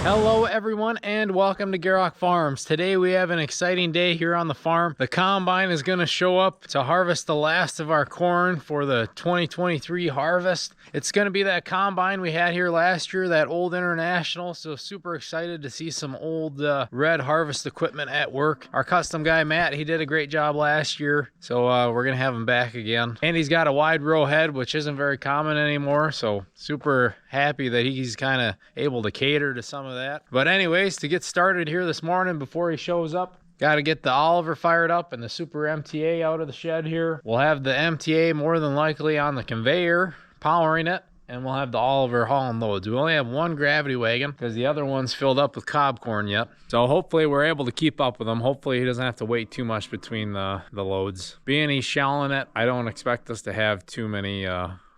Hello everyone and welcome to Gierok Farms. Today we have an exciting day here on the farm. The combine is going to show up to harvest the last of our corn for the 2023 harvest. It's going to be that combine we had here last year, that old International, so super excited to see some old red harvest equipment at work. Our custom guy Matt, he did a great job last year, so we're going to have him back again. And he's got a wide row head, which isn't very common anymore, so super happy that he's kind of able to cater to some of that. But anyways, to get started here this morning before he shows up, got to get the Oliver fired up and the Super MTA out of the shed here. We'll have the MTA more than likely on the conveyor powering it, and we'll have the Oliver hauling loads. We only have one gravity wagon because the other one's filled up with cob corn yet. So hopefully we're able to keep up with him. Hopefully he doesn't have to wait too much between the loads. Being he's shelling it, I don't expect us to have too many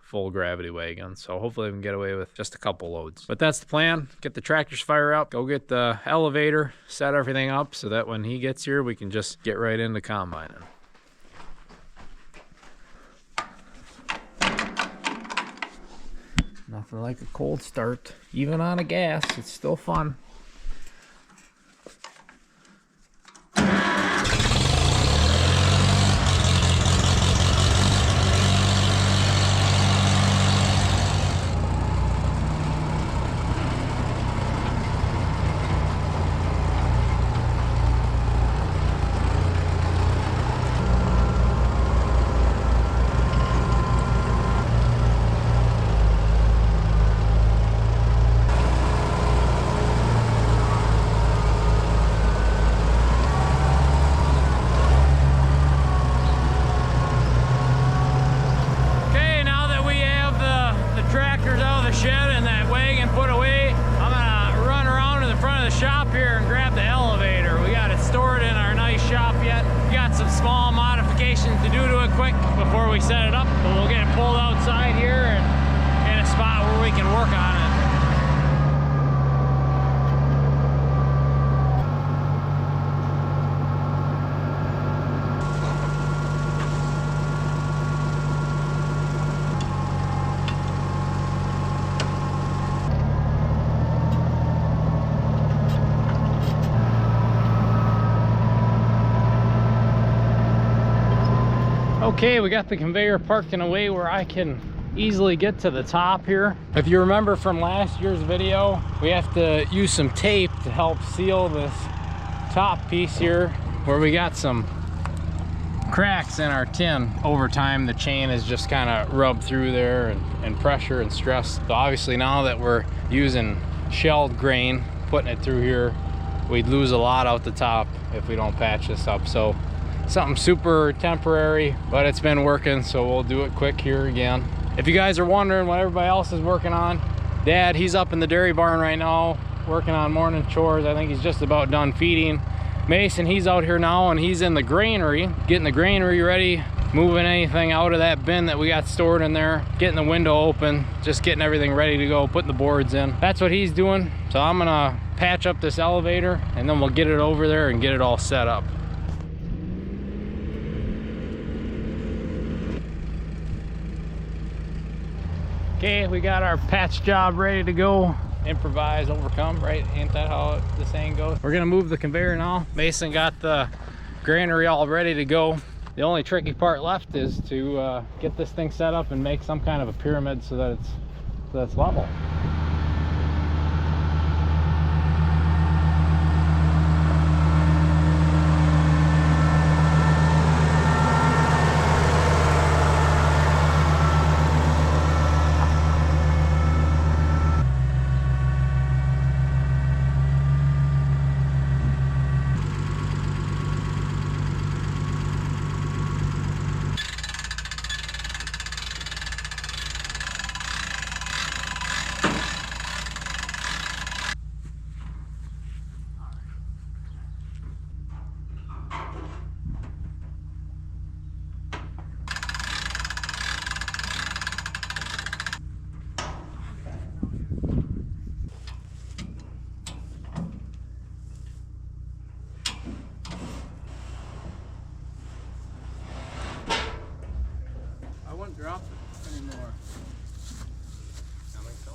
full gravity wagon, so hopefully we can get away with just a couple loads. But that's the plan. Get the tractors fired up, go get the elevator, set everything up so that when he gets here we can just get right into combining. Nothing like a cold start. Even on a gas, it's still fun. To do to it quick before we set it up, but we'll get it pulled outside here and in a spot where we can work on it. Okay, we got the conveyor parked in a way where I can easily get to the top here. If you remember from last year's video, we have to use some tape to help seal this top piece here where we got some cracks in our tin. Over time, the chain is just kind of rubbed through there and pressure and stress. So obviously now that we're using shelled grain, putting it through here, we'd lose a lot out the top if we don't patch this up. So something super temporary, but it's been working, so we'll do it quick here again. If you guys are wondering what everybody else is working on, Dad, he's up in the dairy barn right now working on morning chores. I think he's just about done feeding. Mason, he's out here now and he's in the granary, getting the granary ready, moving anything out of that bin that we got stored in there, getting the window open, just getting everything ready to go, putting the boards in. That's what he's doing. So I'm gonna patch up this elevator and then we'll get it over there and get it all set up. Okay, we got our patch job ready to go. Improvise, overcome, right? Ain't that how the saying goes? We're gonna move the conveyor now. Mason got the granary all ready to go. The only tricky part left is to get this thing set up and make some kind of a pyramid so that it's level. drop it anymore. I think so.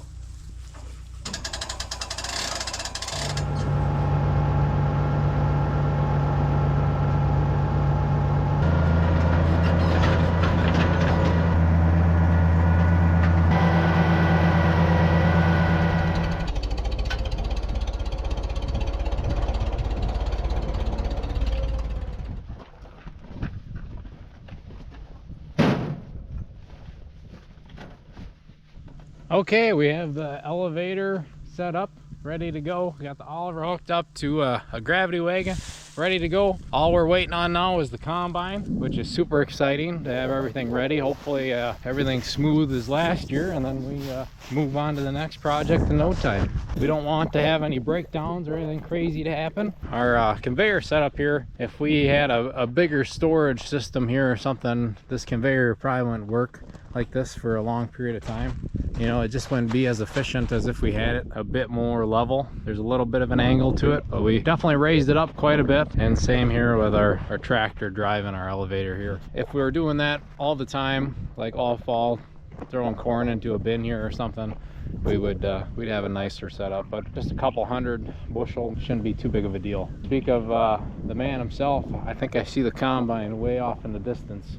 Okay, we have the elevator set up, ready to go. We got the Oliver hooked up to a gravity wagon, ready to go. All we're waiting on now is the combine, which is super exciting to have everything ready. Hopefully everything's smooth as last year, and then we move on to the next project in no time. We don't want to have any breakdowns or anything crazy to happen. Our conveyor setup here, if we had a bigger storage system here or something, this conveyor probably wouldn't work like this for a long period of time. You know, it just wouldn't be as efficient as if we had it a bit more level. There's a little bit of an angle to it, but we definitely raised it up quite a bit. And same here with our tractor driving our elevator here. If we were doing that all the time, like all fall, throwing corn into a bin here or something, we'd have a nicer setup. But just a couple hundred bushel shouldn't be too big of a deal. Speak of the man himself, I think I see the combine way off in the distance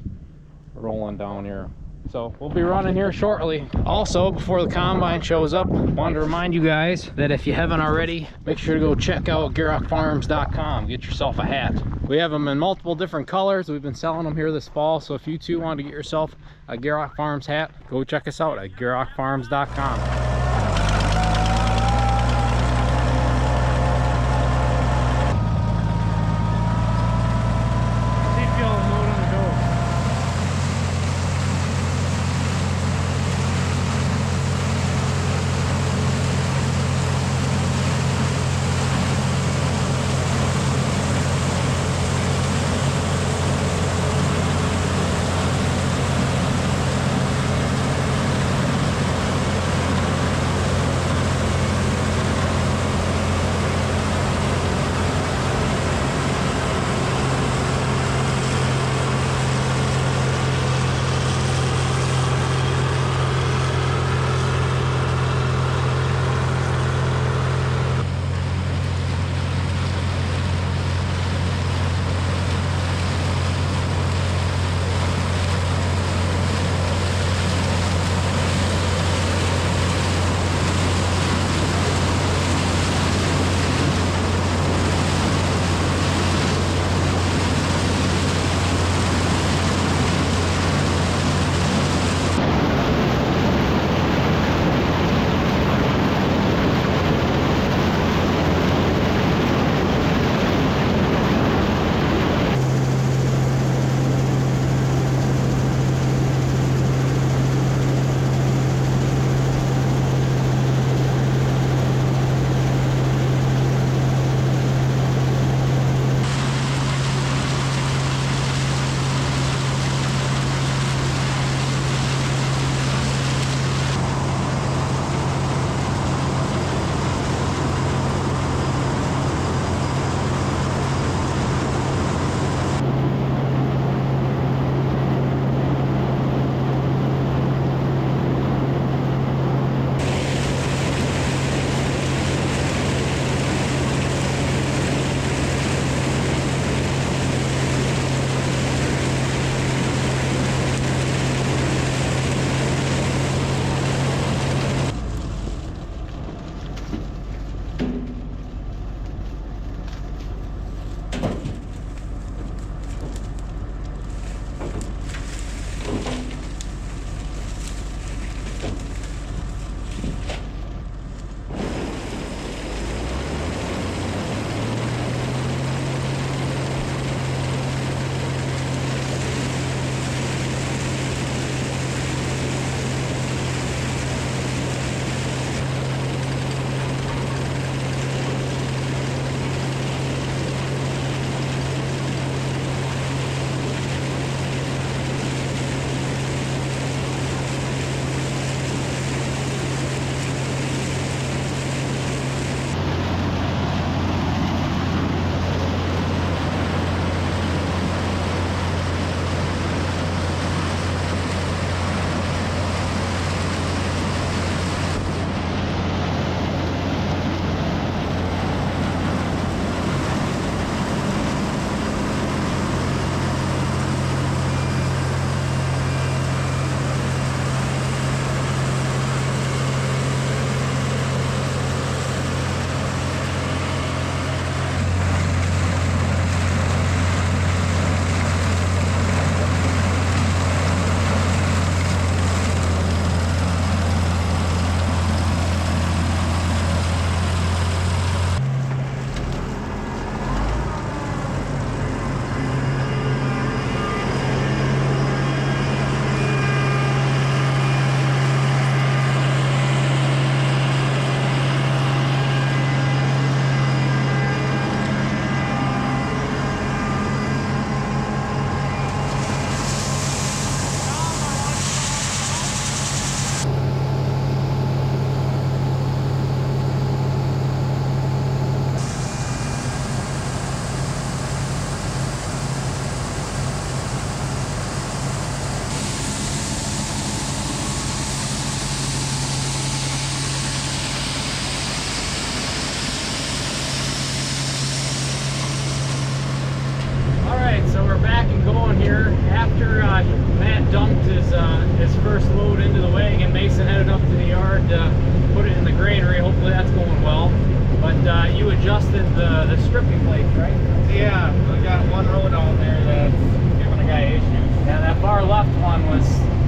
rolling down here. So we'll be running here shortly. Also, before the combine shows up, I wanted to remind you guys that if you haven't already, make sure to go check out GierokFarms.com. Get yourself a hat. We have them in multiple different colors. We've been selling them here this fall. So if you too want to get yourself a Gierok Farms hat, go check us out at GierokFarms.com.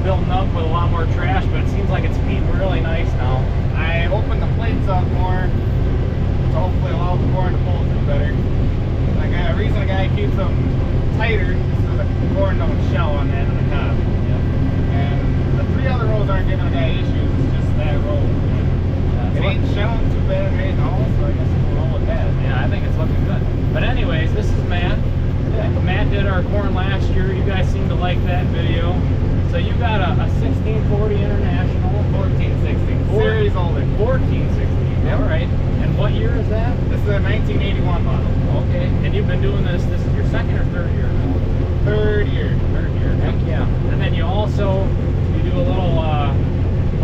building up with a lot more trash, but it seems like it's feeding really nice now. I opened the plates up more to hopefully allow the corn to pull through better. Like the reason a guy keeps them tighter is so the corn don't shell on the end of the cob. Yep. And the 3 other rows aren't giving a guy issues, it's just that row. Yeah, it ain't shelling too bad right now, so I guess we'll roll with that. Yeah, I think it's looking good. But anyways, this is Matt. Yeah. Matt did our corn last year. You guys seem to like that video. So you got a 1640 International. 1460. Series older. 1460. Yep. All right. And what year is that? This is a 1981 model. Okay. And you've been doing this. This is your second or third year now? Third year. Third year. Heck yeah. And then you also do a little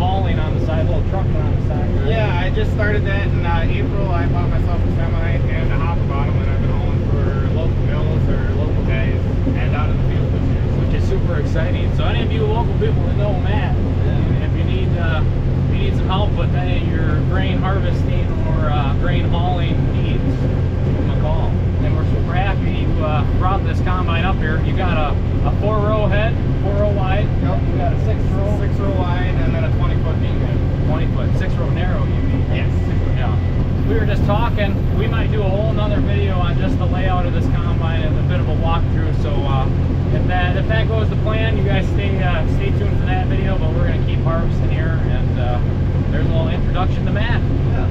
hauling on the side, a little trucking on the side. Right? Yeah, I just started that in April. I bought myself a semi and a hopper bottom, and I've been hauling for local mills or local guys and out in the field this year. Which is super exciting. So any of you local people that know Matt, if you need some help with any of your grain harvesting or grain hauling needs, give them a call. And we're super happy you brought this combine up here. You got a 4-row head, 4-row wide. Yep. You got a 6-row. 6-row wide and then a 20-foot beam head. 20-foot, 6-row narrow, you mean? Yes. Yeah. We were just talking. We might do a whole nother video on just the layout of this combine and a bit of a walkthrough. So if that goes to plan, you guys stay tuned for that video. But we're gonna keep harvesting here, and there's a little introduction to Matt. Yeah.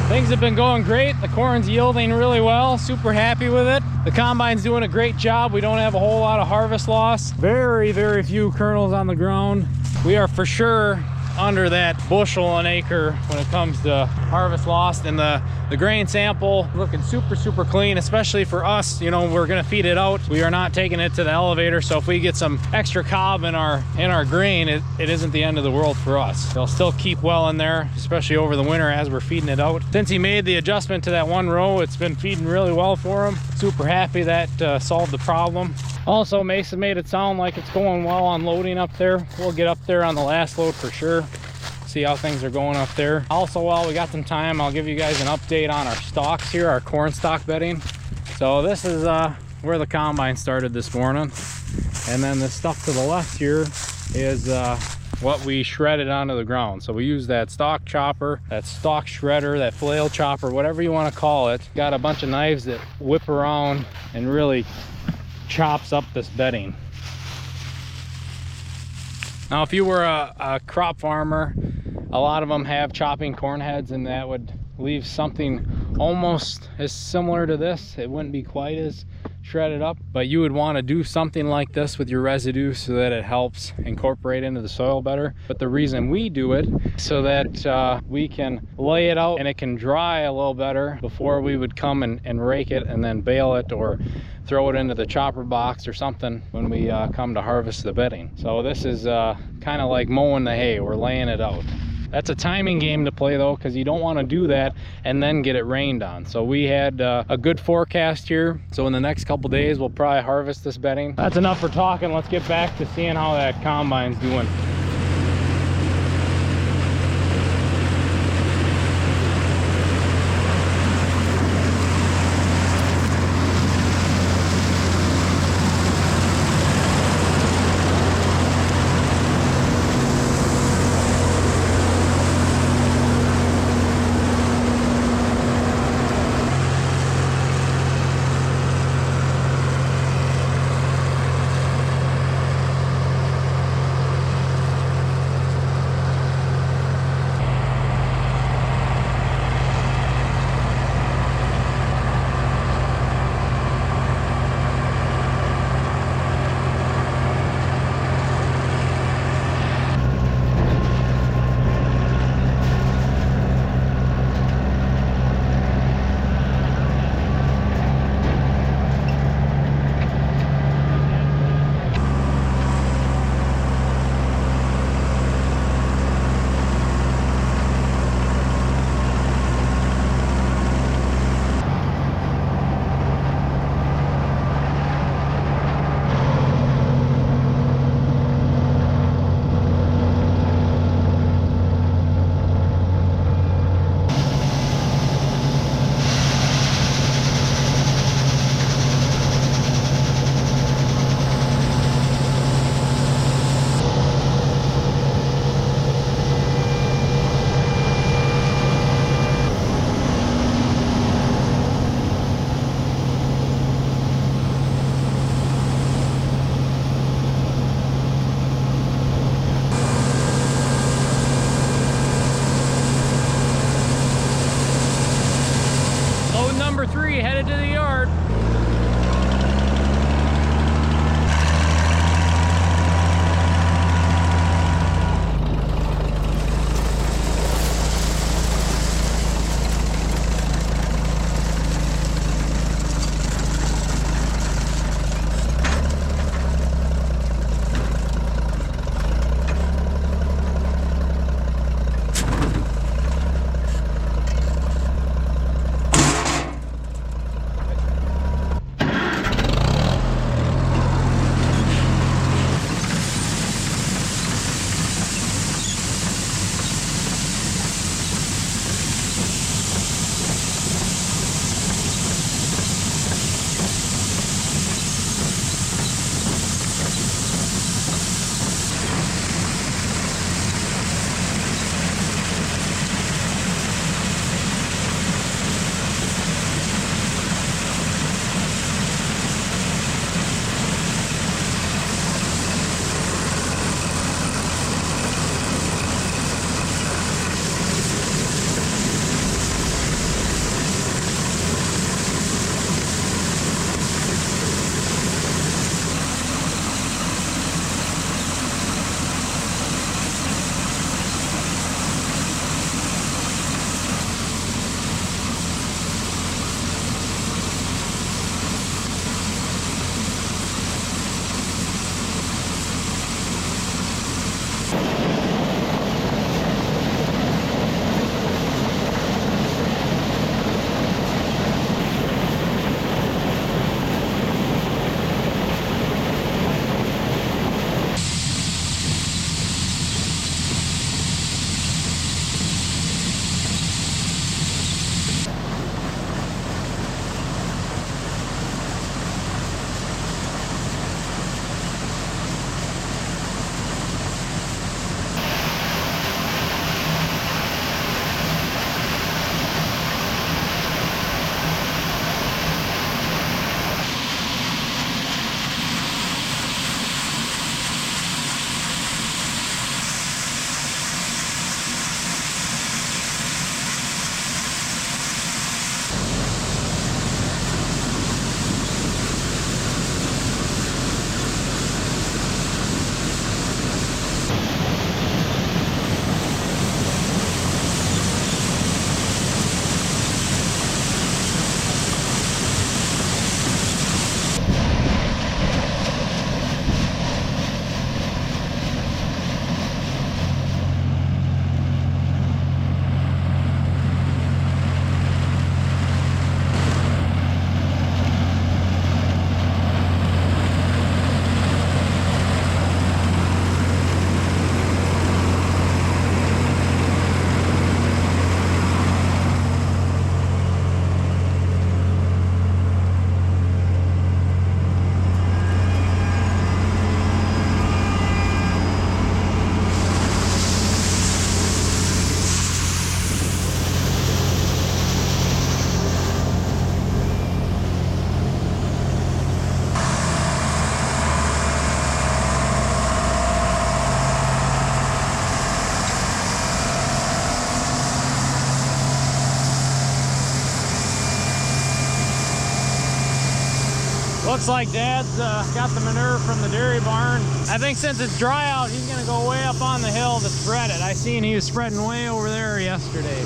Things have been going great. The corn's yielding really well. Super happy with it. The combine's doing a great job. We don't have a whole lot of harvest loss. Very, very few kernels on the ground. We are for sure under that bushel an acre when it comes to harvest loss, and the grain sample looking super clean, especially for us. You know, we're gonna feed it out. We are not taking it to the elevator, so if we get some extra cob in our grain, it isn't the end of the world for us. They'll still keep well in there, especially over the winter as we're feeding it out. Since he made the adjustment to that 1 row, it's been feeding really well for him. Super happy that solved the problem. Also, Mason made it sound like it's going well on loading up there. We'll get up there on the last load for sure. See how things are going up there. Also, while we got some time, I'll give you guys an update on our stalks here, our corn stalk bedding. So this is where the combine started this morning. And then the stuff to the left here is what we shredded onto the ground. So we use that stalk chopper, that stalk shredder, that flail chopper, whatever you want to call it. Got a bunch of knives that whip around and really chops up this bedding. Now, if you were a crop farmer, a lot of them have chopping corn heads, and that would leave something almost as similar to this. It wouldn't be quite as shredded up, but you would want to do something like this with your residue so that it helps incorporate into the soil better. But the reason we do it so that we can lay it out and it can dry a little better before we would come and rake it and then bale it or throw it into the chopper box or something when we come to harvest the bedding. So this is kind of like mowing the hay. We're laying it out. That's a timing game to play though, because you don't want to do that and then get it rained on. So we had a good forecast here. So in the next couple days, we'll probably harvest this bedding. That's enough for talking. Let's get back to seeing how that combine's doing. looks like Dad's got the manure from the dairy barn. I think since it's dry out, he's gonna go way up on the hill to spread it. I seen he was spreading way over there yesterday.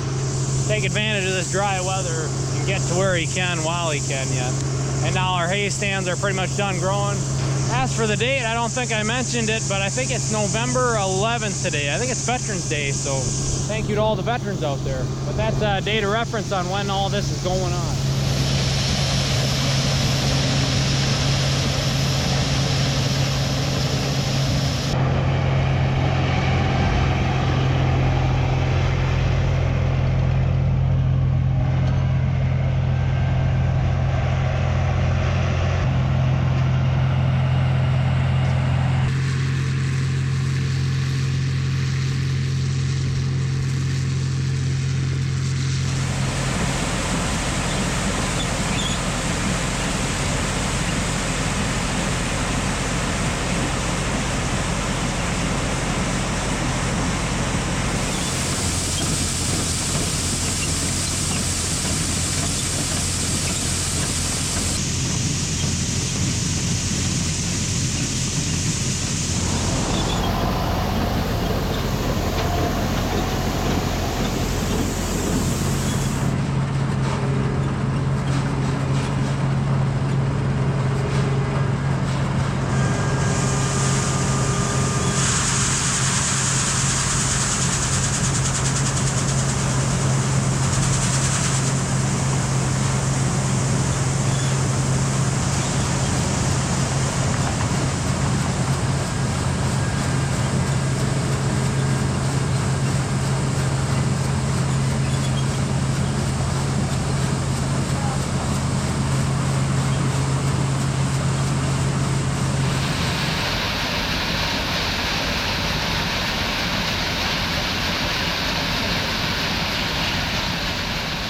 Take advantage of this dry weather and get to where he can while he can yet. And now our hay stands are pretty much done growing. As for the date, I don't think I mentioned it, but I think it's November 11th today. I think it's Veterans Day, so thank you to all the veterans out there. But that's a date of reference on when all this is going on.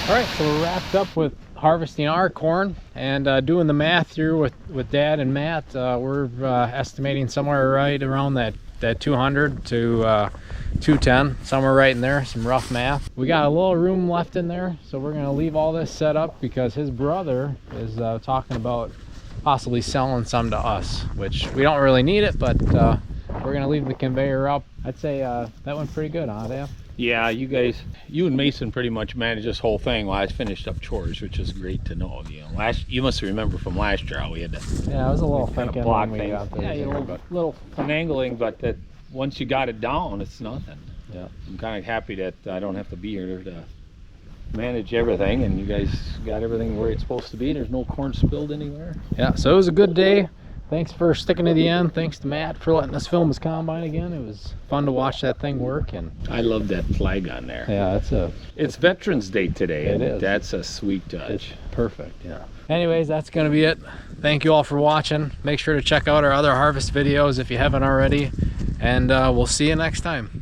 All right, so we're wrapped up with harvesting our corn and doing the math here with Dad and Matt. We're estimating somewhere right around that 200 to 210, somewhere right in there, some rough math. We got a little room left in there, so we're gonna leave all this set up because his brother is talking about possibly selling some to us, which we don't really need it, but we're gonna leave the conveyor up. I'd say that went pretty good, huh, Dad? Yeah, you and Mason pretty much managed this whole thing while I finished up chores, which is great to know. You know, you must remember from last year how we had to. Yeah, I was a little kind of thinking block when we things. got there. Yeah, you know, little finagling, but that once you got it down, it's nothing. Yeah, I'm kind of happy that I don't have to be here to manage everything, and you guys got everything where it's supposed to be. There's no corn spilled anywhere. Yeah, so it was a good day. Thanks for sticking to the end. Thanks to Matt for letting us film his combine again. It was fun to watch that thing work. And I love that flag on there. yeah, It's Veterans Day today. It and is. That's a sweet touch. it's perfect. Yeah. Anyways, that's gonna be it. Thank you all for watching. Make sure to check out our other harvest videos if you haven't already, and we'll see you next time.